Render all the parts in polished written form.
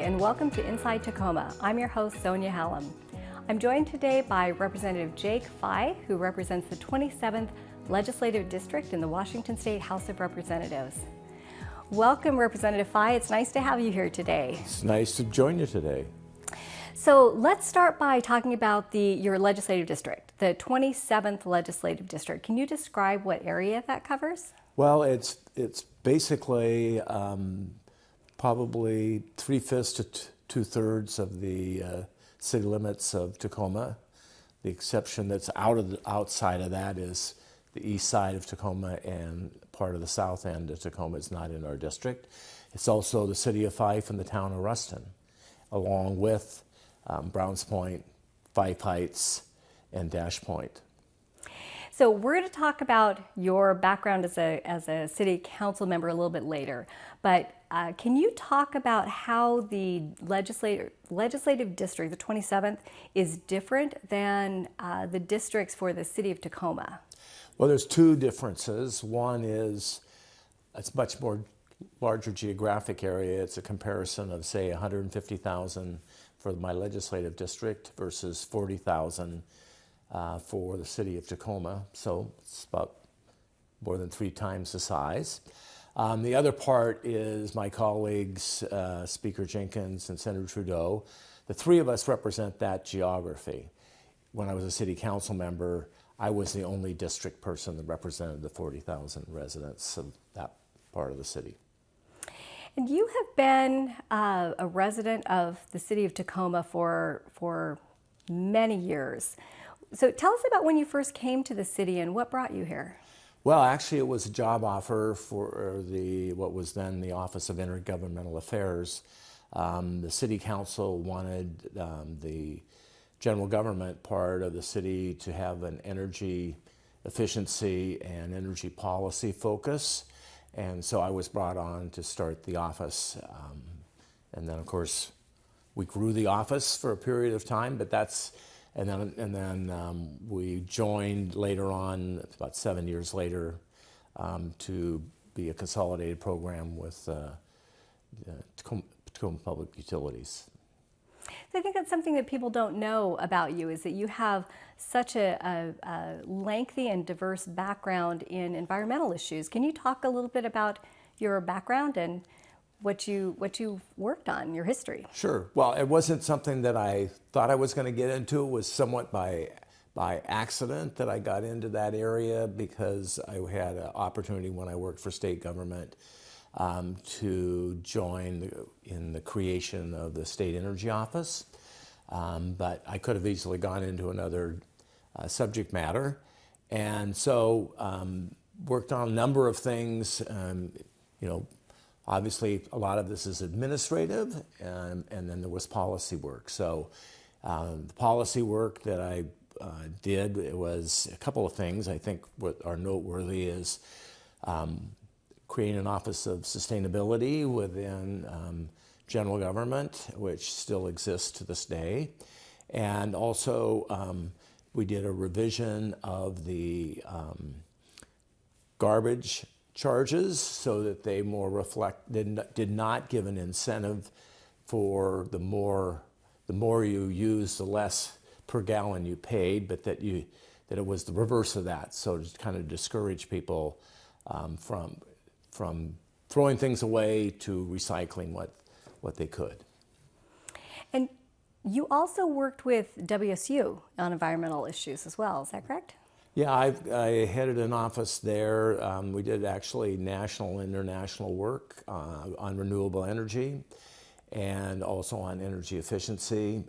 and welcome to Inside Tacoma. I'm your host, Sonia Hallam. I'm joined today by Representative Jake Fye, who represents the 27th Legislative District in the Washington State House of Representatives. Welcome, Representative Fye. It's nice to have you here today. It's nice to join you today. So let's start by talking about your legislative district, the 27th Legislative District. Can you describe what area that covers? Well, it's basically probably 3/5 to 2/3 of the city limits of Tacoma. The exception that's outside of that is the east side of Tacoma, and part of the south end of Tacoma is not in our district. It's also the city of Fife and the town of Ruston, along with Browns Point, Fife Heights, and Dash Point. So we're going to talk about your background as a city council member a little bit later, but can you talk about how the legislative district, the 27th, is different than the districts for the city of Tacoma? Well, there's two differences. One is it's much more larger geographic area. It's a comparison of, say, 150,000 for my legislative district versus 40,000 for the city of Tacoma, so it's about more than 3 times the size. The other part is my colleagues, Speaker Jenkins and Senator Trudeau. The three of us represent that geography. When I was a city council member, I was the only district person that represented the 40,000 residents of that part of the city. And you have been a resident of the city of Tacoma for many years. So tell us about when you first came to the city and what brought you here. Well, actually, it was a job offer for what was then the Office of Intergovernmental Affairs. The city council wanted the general government part of the city to have an energy efficiency and energy policy focus. And so I was brought on to start the office. And then, of course, we grew the office for a period of time, but and then we joined later on, about 7 years later, to be a consolidated program with Tacoma Public Utilities. So I think that's something that people don't know about you, is that you have such a lengthy and diverse background in environmental issues. Can you talk a little bit about your background and what you worked on, your history? Sure. Well, it wasn't something that I thought I was going to get into. It was somewhat by accident that I got into that area, because I had an opportunity when I worked for state government to join in the creation of the State Energy Office. But I could have easily gone into another subject matter. And so worked on a number of things. Obviously, a lot of this is administrative, and then there was policy work. So the policy work that I did, it was a couple of things. I think what are noteworthy is creating an Office of Sustainability within general government, which still exists to this day. And also, we did a revision of the garbage charges so that they more did not give an incentive for the more you use, the less per gallon you paid, but that it was the reverse of that. So to kind of discourage people from throwing things away to recycling what they could. And you also worked with WSU on environmental issues as well, is that correct? Yeah, I headed an office there. We did actually national and international work on renewable energy and also on energy efficiency.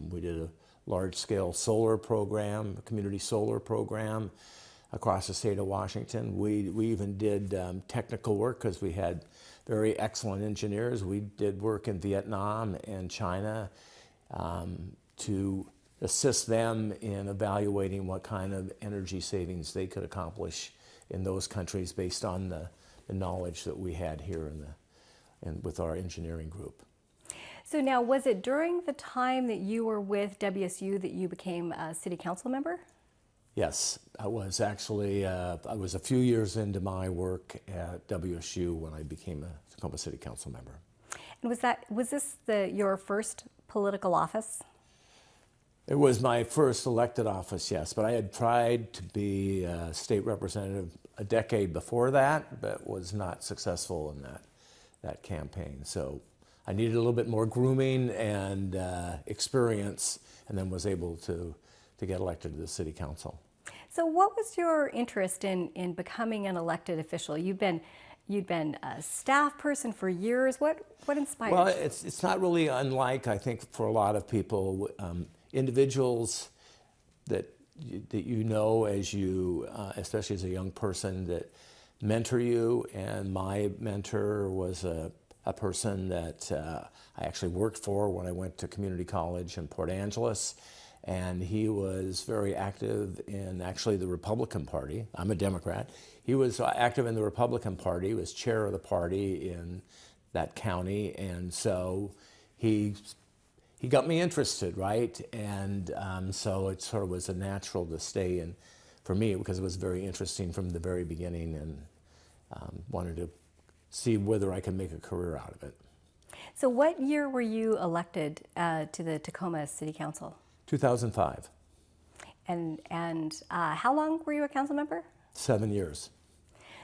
We did a large-scale solar program, a community solar program across the state of Washington. We even did technical work because we had very excellent engineers. We did work in Vietnam and China to assist them in evaluating what kind of energy savings they could accomplish in those countries based on the knowledge that we had here with our engineering group. So now, was it during the time that you were with WSU that you became a city council member? Yes, I was actually, I was a few years into my work at WSU when I became a Tacoma City Council member. And was this your first political office? It was my first elected office, yes, but I had tried to be a state representative a decade before that, but was not successful in that campaign. So I needed a little bit more grooming and experience, and then was able to get elected to the city council. So what was your interest in becoming an elected official? You'd been a staff person for years. What inspired Well, you? it's not really unlike, I think, for a lot of people, individuals that you know as you, especially as a young person, that mentor you. And my mentor was a person that I actually worked for when I went to community college in Port Angeles. And he was very active in actually the Republican Party. I'm a Democrat. He was active in the Republican Party, was chair of the party in that county. And so he got me interested, right? And so it sort of was a natural to stay in for me, because it was very interesting from the very beginning, and wanted to see whether I could make a career out of it. So what year were you elected to the Tacoma City Council? 2005. And how long were you a council member? 7 years.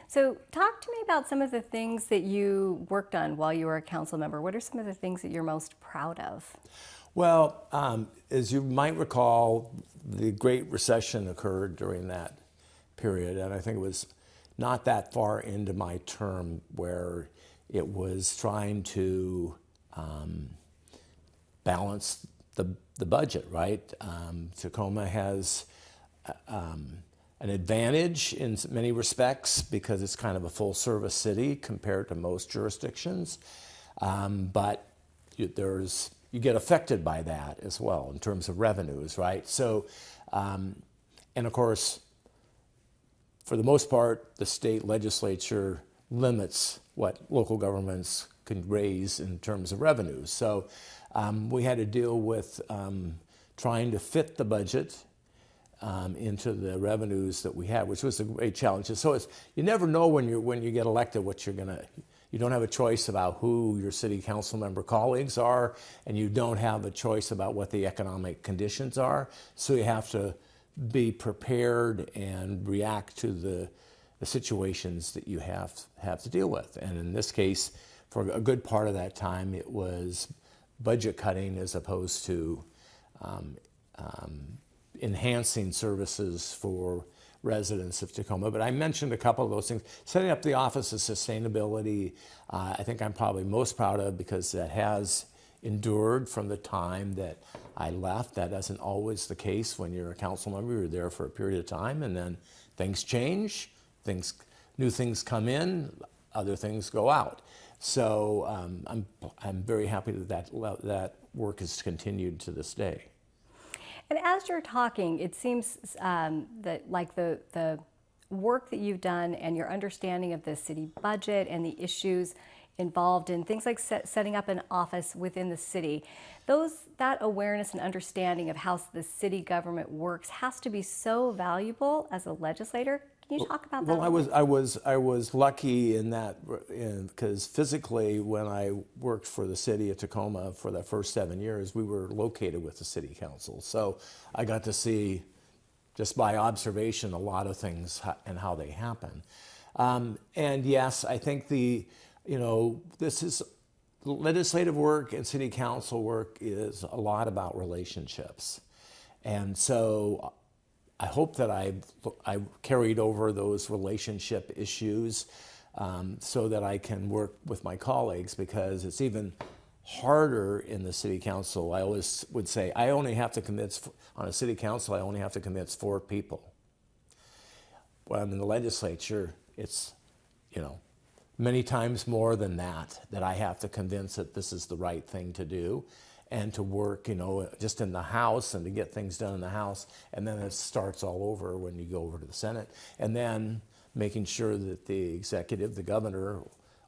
So talk to me about some of the things that you worked on while you were a council member. What are some of the things that you're most proud of? Well, as you might recall, the Great Recession occurred during that period, and I think it was not that far into my term where it was trying to balance the budget, right? Tacoma has an advantage in many respects because it's kind of a full-service city compared to most jurisdictions, but you get affected by that as well in terms of revenues, right? So, and of course, for the most part, the state legislature limits what local governments can raise in terms of revenues. So we had to deal with trying to fit the budget into the revenues that we had, which was a great challenge. So you never know when you get elected what you're gonna. You don't have a choice about who your city council member colleagues are, and you don't have a choice about what the economic conditions are. So you have to be prepared and react to the situations that you have to deal with. And in this case, for a good part of that time, it was budget cutting as opposed to enhancing services for residents of Tacoma. But I mentioned a couple of those things. Setting up the Office of Sustainability, I think I'm probably most proud of, because that has endured from the time that I left. That isn't always the case when you're a council member. You're there for a period of time, and then things change, new things come in, other things go out. So I'm very happy that work has continued to this day. And as you're talking, it seems that like the work that you've done and your understanding of the city budget and the issues involved in things like setting up an office within the city, that awareness and understanding of how the city government works has to be so valuable as a legislator. Can you talk about that? Well, I was lucky in that, because physically, when I worked for the city of Tacoma for the first 7 years, we were located with the city council. So I got to see, just by observation, a lot of things and how they happen. And yes, I think this is legislative work, and city council work is a lot about relationships. And so I hope that I carried over those relationship issues so that I can work with my colleagues, because it's even harder in the city council. I always would say on a city council, I only have to convince 4 people. When I'm in the legislature, it's, many times more than that I have to convince that this is the right thing to do, and to work, just in the House, and to get things done in the House. And then it starts all over when you go over to the Senate. And then making sure that the executive, the governor,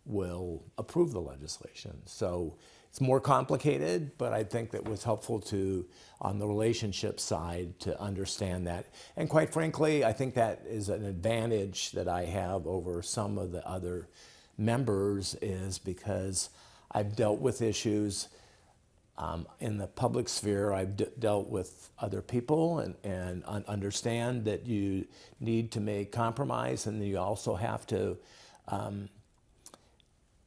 will approve the legislation. So it's more complicated, but I think that was helpful on the relationship side, to understand that. And quite frankly, I think that is an advantage that I have over some of the other members, is because I've dealt with issues in the public sphere. I've dealt with other people and understand that you need to make compromise, and you also have to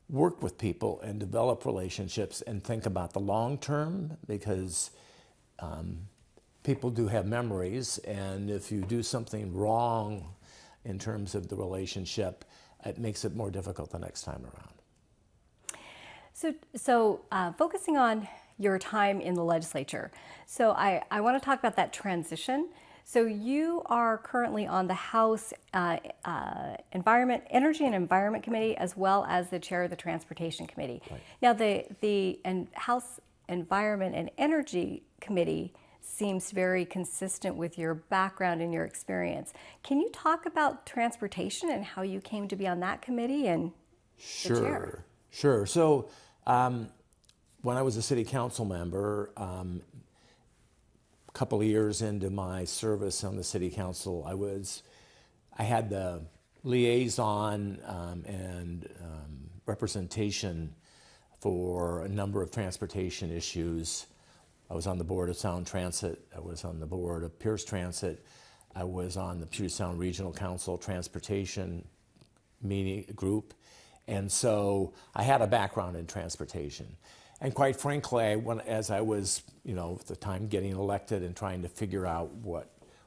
work with people and develop relationships and think about the long term, because people do have memories, and if you do something wrong in terms of the relationship, it makes it more difficult the next time around. So focusing on your time in the legislature, so I want to talk about that transition. So you are currently on the House Energy and Environment Committee, as well as the chair of the Transportation Committee. Right. Now the House Environment and Energy Committee seems very consistent with your background and your experience. Can you talk about transportation and how you came to be on that committee and the chair? Sure. So when I was a city council member, a couple of years into my service on the city council, I had the liaison and representation for a number of transportation issues. I was on the board of Sound Transit. I was on the board of Pierce Transit. I was on the Puget Sound Regional Council Transportation meeting group. And so I had a background in transportation. And quite frankly, as I was, at the time getting elected and trying to figure out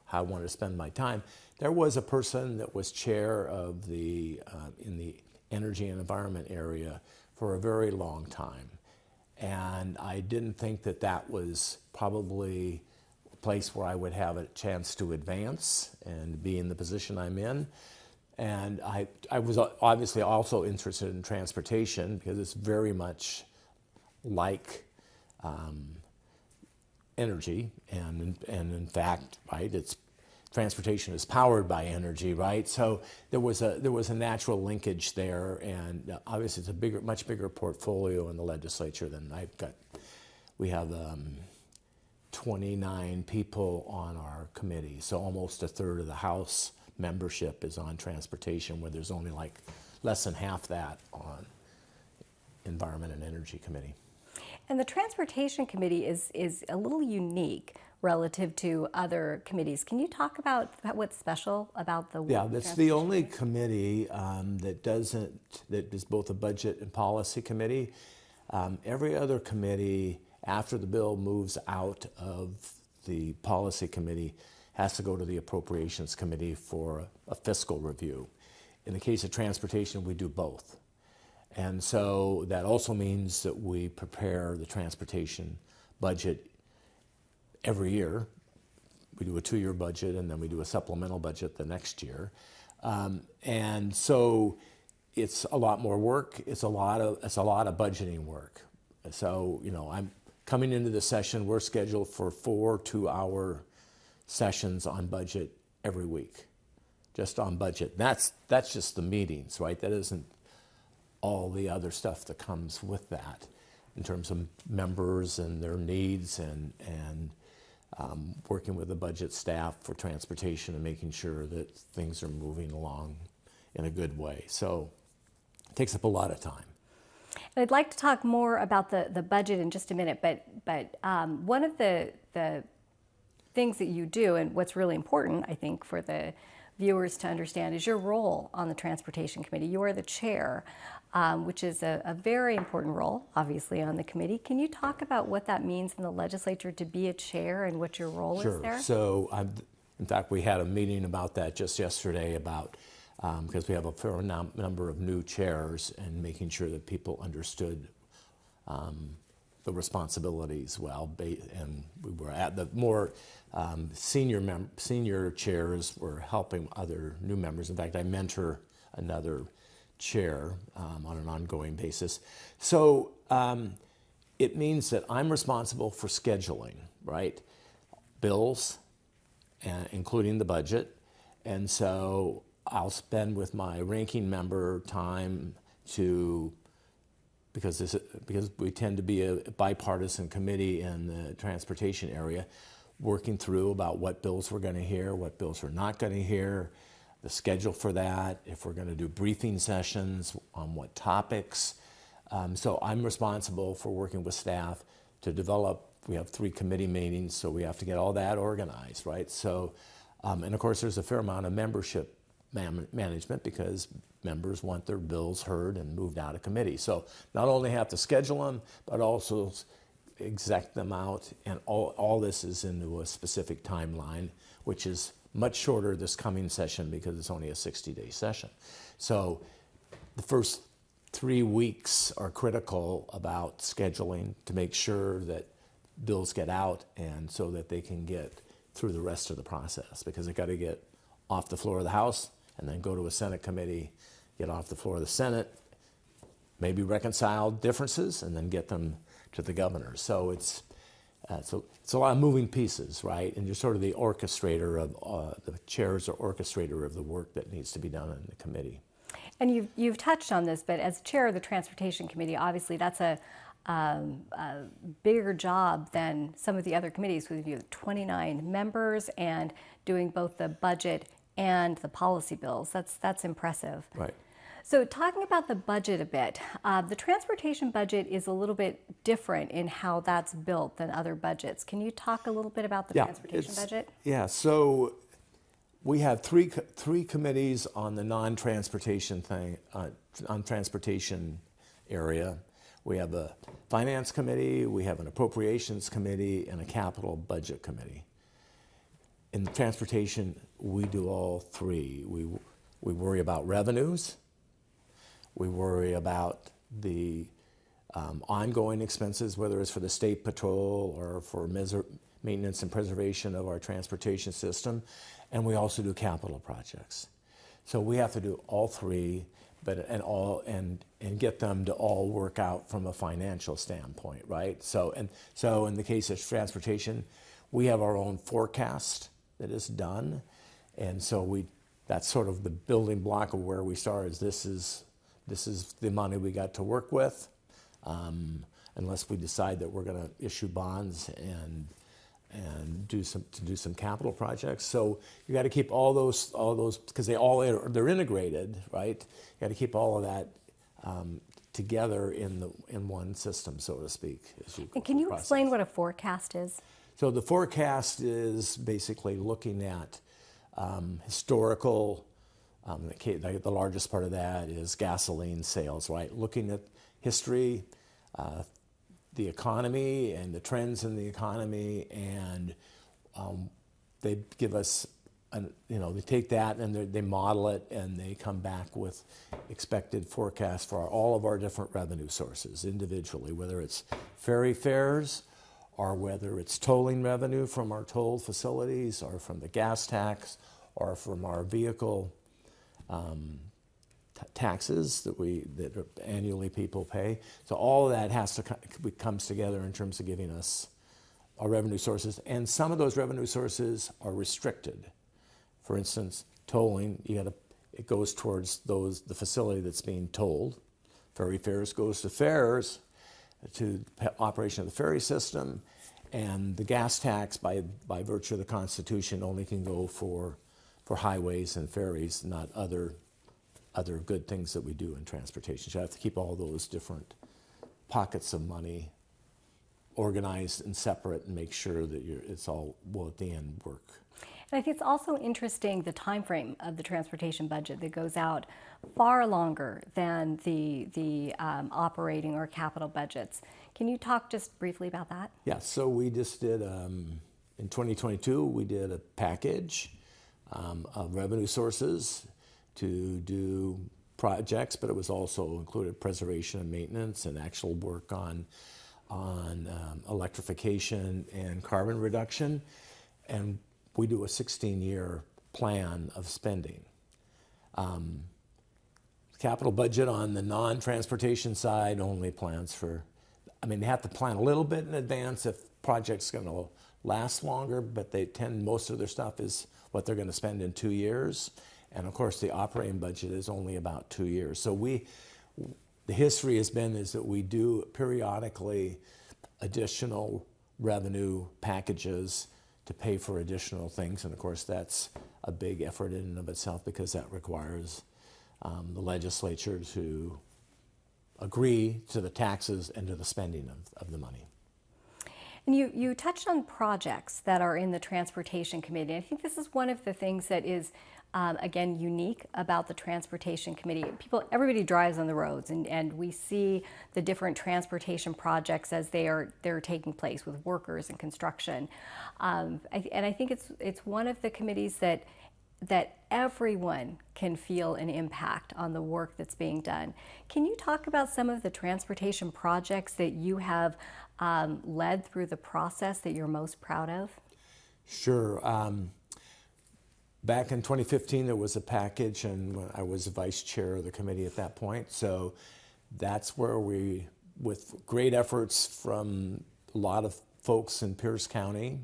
how I wanted to spend my time, there was a person that was chair of in the energy and environment area for a very long time. And I didn't think that was probably a place where I would have a chance to advance and be in the position I'm in. And I was obviously also interested in transportation, because it's very much like energy, and in fact, right, transportation is powered by energy, right? So there was a natural linkage there, and obviously it's a much bigger portfolio in the legislature than I've got. We have 29 people on our committee, so almost a third of the House membership is on transportation, where there's only like less than half that on Environment and Energy Committee. And the Transportation Committee is a little unique relative to other committees. Can you talk about what's special about the Yeah, that's the only committee that is both a budget and policy committee. Every other committee, after the bill moves out of the policy committee, has to go to the Appropriations Committee for a fiscal review. In the case of transportation, we do both. And so that also means that we prepare the transportation budget every year. We do a 2-year budget, and then we do a supplemental budget the next year. And so it's a lot more work. It's a lot of budgeting work. So, I'm coming into the session, we're scheduled for 4 2-hour sessions on budget every week, just on budget. That's just the meetings, right? That isn't all the other stuff that comes with that in terms of members and their needs, and working with the budget staff for transportation and making sure that things are moving along in a good way. So it takes up a lot of time. I'd like to talk more about the budget in just a minute, but one of the things that you do, and what's really important, I think, for the viewers to understand, is your role on the Transportation Committee. You are the chair, which is a very important role, obviously, on the committee. Can you talk about what that means in the legislature to be a chair and what your role is there? So, in fact, we had a meeting about that just yesterday, because we have a fair number of new chairs, and making sure that people understood the responsibilities well. And we were at the more senior chairs were helping other new members. In fact, I mentor another chair on an ongoing basis. So it means that I'm responsible for scheduling, right? Bills, including the budget. And so I'll spend with my ranking member time because we tend to be a bipartisan committee in the transportation area, working through about what bills we're going to hear, what bills we're not going to hear, the schedule for that, if we're going to do briefing sessions on what topics, So I'm responsible for working with staff to develop. We have 3 committee meetings, so we have to get all that organized, right? So, and of course, there's a fair amount of membership management because members want their bills heard and moved out of committee. So not only have to schedule them, but also exec them out, and all this is into a specific timeline, which is much shorter this coming session because it's only a 60-day session. So the first 3 weeks are critical about scheduling to make sure that bills get out and so that they can get through the rest of the process, because they got to get off the floor of the House and then go to a Senate committee, get off the floor of the Senate, maybe reconcile differences, and then get them to the governor. So it's a lot of moving pieces, right? And you're sort of the orchestrator of, the chair's or orchestrator of the work that needs to be done in the committee. And you've touched on this, but as chair of the Transportation Committee, obviously that's a bigger job than some of the other committees. We have 29 members and doing both the budget and the policy bills. That's impressive. Right. So talking about the budget a bit, the transportation budget is a little bit different in how that's built than other budgets. Can you talk a little bit about the transportation budget? Yeah, so we have three committees on the non-transportation thing, on transportation area. We have a finance committee, we have an appropriations committee, and a capital budget committee. In the transportation, we do all 3. We worry about revenues. We worry about the ongoing expenses, whether it's for the state patrol or for maintenance and preservation of our transportation system. And we also do capital projects. So we have to do all 3, and get them to all work out from a financial standpoint, right? So in the case of transportation, we have our own forecast that is done, and so that's sort of the building block of where we start. This is the money we got to work with, unless we decide that we're going to issue bonds and do some capital projects. So you got to keep all those because they're integrated, right? You got to keep all of that together in one system, so to speak. And can you explain what a forecast is? So the forecast is basically looking at historical. The largest part of that is gasoline sales, right? Looking at history, the economy and the trends in the economy, and they give us, they take that and they model it, and they come back with expected forecasts for all of our different revenue sources individually, whether it's ferry fares or whether it's tolling revenue from our toll facilities or from the gas tax or from our vehicle taxes that annually people pay. So all of that comes together in terms of giving us our revenue sources, and some of those revenue sources are restricted. For instance, tolling, it goes towards the facility that's being tolled. Ferry fares goes to fares, to operation of the ferry system, and the gas tax, by virtue of the Constitution, only can go for highways and ferries, not other good things that we do in transportation. So you have to keep all those different pockets of money organized and separate and make sure that it's all will at the end work. And I think it's also interesting the time frame of the transportation budget that goes out far longer than the operating or capital budgets. Can you talk just briefly about that? Yeah, so we just did, in 2022, we did a package of revenue sources to do projects, but it was also included preservation and maintenance and actual work on electrification and carbon reduction. And we do a 16-year plan of spending. Capital budget on the non-transportation side only plans for, they have to plan a little bit in advance if project's going to last longer, but most of their stuff is what they're going to spend in 2 years. And of course, the operating budget is only about 2 years. So the history is that we do periodically additional revenue packages to pay for additional things. And of course, that's a big effort in and of itself because that requires the legislature to agree to the taxes and to the spending of the money. And you touched on projects that are in the Transportation Committee. I think this is one of the things that is, again, unique about the Transportation Committee. Everybody drives on the roads, and we see the different transportation projects as they're taking place with workers and construction. And I think it's one of the committees that everyone can feel an impact on the work that's being done. Can you talk about some of the transportation projects that you have led through the process that you're most proud of? Sure. Back in 2015, there was a package, and I was vice chair of the committee at that point. So that's where we, with great efforts from a lot of folks in Pierce County,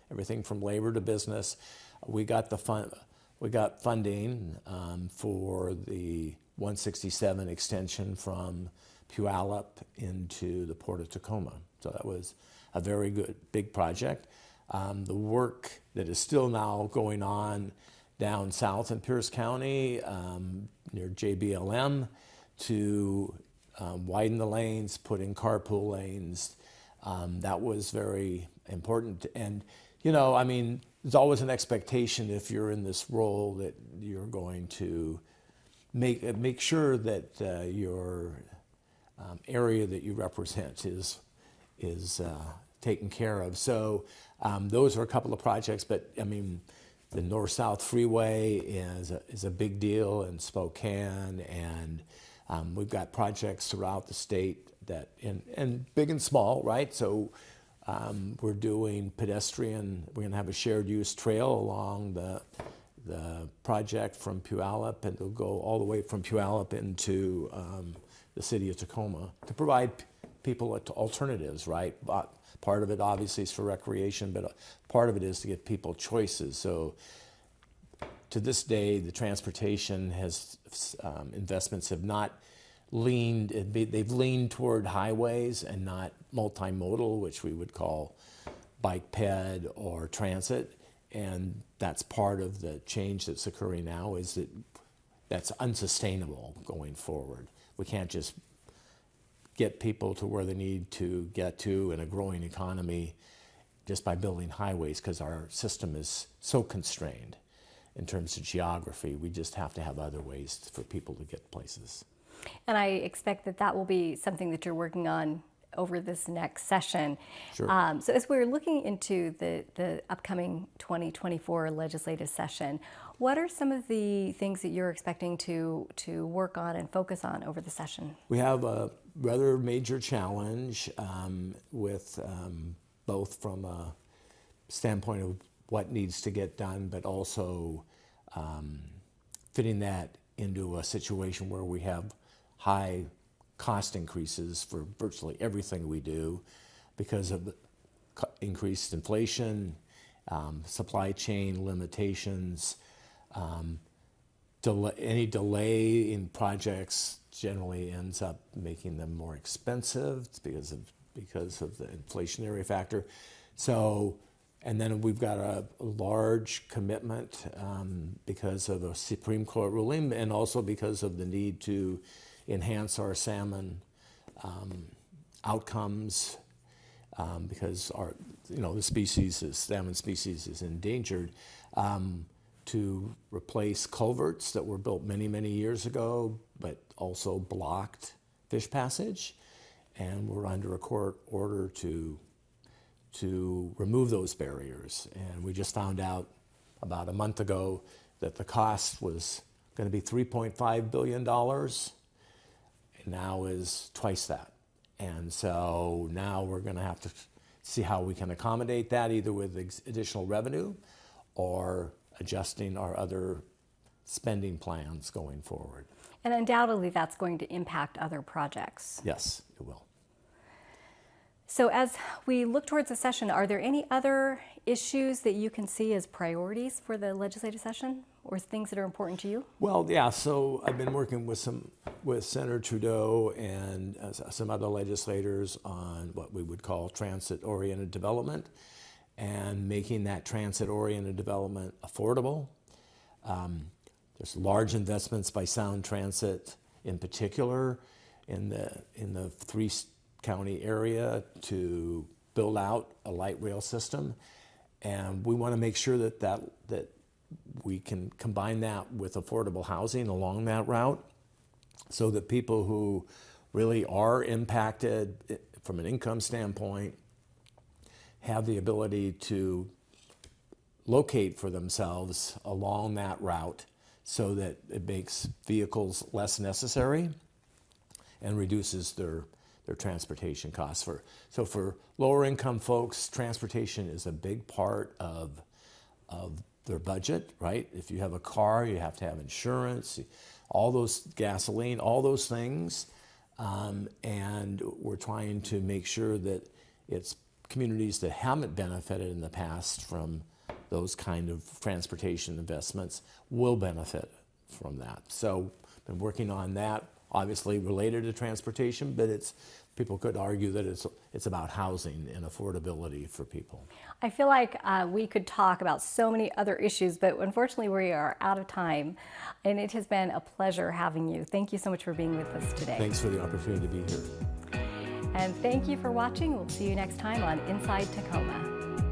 everything from labor to business, we got funding for the 167 extension from Puyallup into the Port of Tacoma. So that was a very good, big project. The work that is still now going on down south in Pierce County near JBLM to widen the lanes, put in carpool lanes, that was very important. And, I mean, there's always an expectation if you're in this role that you're going to make sure that your area that you represent is taken care of. So those are a couple of projects, but I mean, the North-South Freeway is a big deal in Spokane, and we've got projects throughout the state that, and big and small, right? So we're doing pedestrian, we're gonna have a shared use trail along the project from Puyallup, and it'll go all the way from Puyallup into the city of Tacoma to provide people alternatives, right? Part of it obviously is for recreation, but part of it is to give people choices. So to this day, the transportation investments have not they've leaned toward highways and not multimodal, which we would call bike ped or transit. And that's part of the change that's occurring now, is that that's unsustainable going forward. We can't just get people to where they need to get to in a growing economy just by building highways, because our system is so constrained in terms of geography. We just have to have other ways for people to get places. And I expect that will be something that you're working on over this next session. Sure. So as we're looking into the upcoming 2024 legislative session, what are some of the things that you're expecting to work on and focus on over the session? We have a rather major challenge with both from a standpoint of what needs to get done, but also fitting that into a situation where we have high cost increases for virtually everything we do because of increased inflation, supply chain limitations. Any delay in projects generally ends up making them more expensive because of the inflationary factor. So, and then we've got a large commitment because of a Supreme Court ruling, and also because of the need to enhance our salmon outcomes, because the salmon species is endangered, to replace culverts that were built many, many years ago, but also blocked fish passage. And we're under a court order to remove those barriers. And we just found out about a month ago that the cost was going to be $3.5 billion, and now is twice that. And so now we're going to have to see how we can accommodate that, either with additional revenue or adjusting our other spending plans going forward. And undoubtedly that's going to impact other projects. Yes, it will. So as we look towards the session, are there any other issues that you can see as priorities for the legislative session, or things that are important to you? Well, yeah, so I've been working with Senator Trudeau and some other legislators on what we would call transit-oriented development, and making that transit-oriented development affordable. There's large investments by Sound Transit in particular, in the three-county area to build out a light rail system. And we want to make sure that we can combine that with affordable housing along that route, so that people who really are impacted from an income standpoint have the ability to locate for themselves along that route, so that it makes vehicles less necessary and reduces their transportation costs. So for lower income folks, transportation is a big part of their budget, right? If you have a car, you have to have insurance, all those, gasoline, all those things. And we're trying to make sure that it's communities that haven't benefited in the past from those kind of transportation investments will benefit from that. So been working on that, obviously related to transportation, but people could argue that it's about housing and affordability for people. I feel like we could talk about so many other issues, but unfortunately we are out of time. And it has been a pleasure having you. Thank you so much for being with us today. Thanks for the opportunity to be here. And thank you for watching. We'll see you next time on Inside Tacoma.